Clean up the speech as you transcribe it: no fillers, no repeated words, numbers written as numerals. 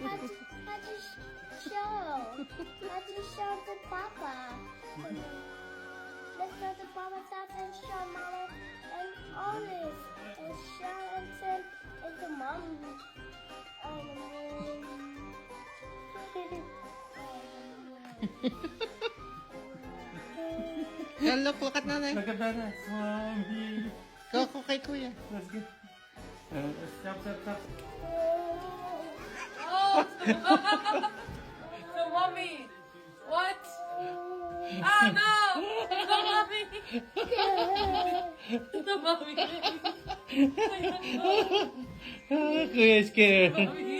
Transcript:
How'd you show? How'd you show to Papa? Let's go to Papa's house and show Mama and Otis. And show and send it to Mom. Look, look at nanay. Look at that, mommy. Go kay kuya. Let's go. Stop. Oh! The mommy! What? Ah, no! The mommy! The mommy! Kuya scared. Mommy!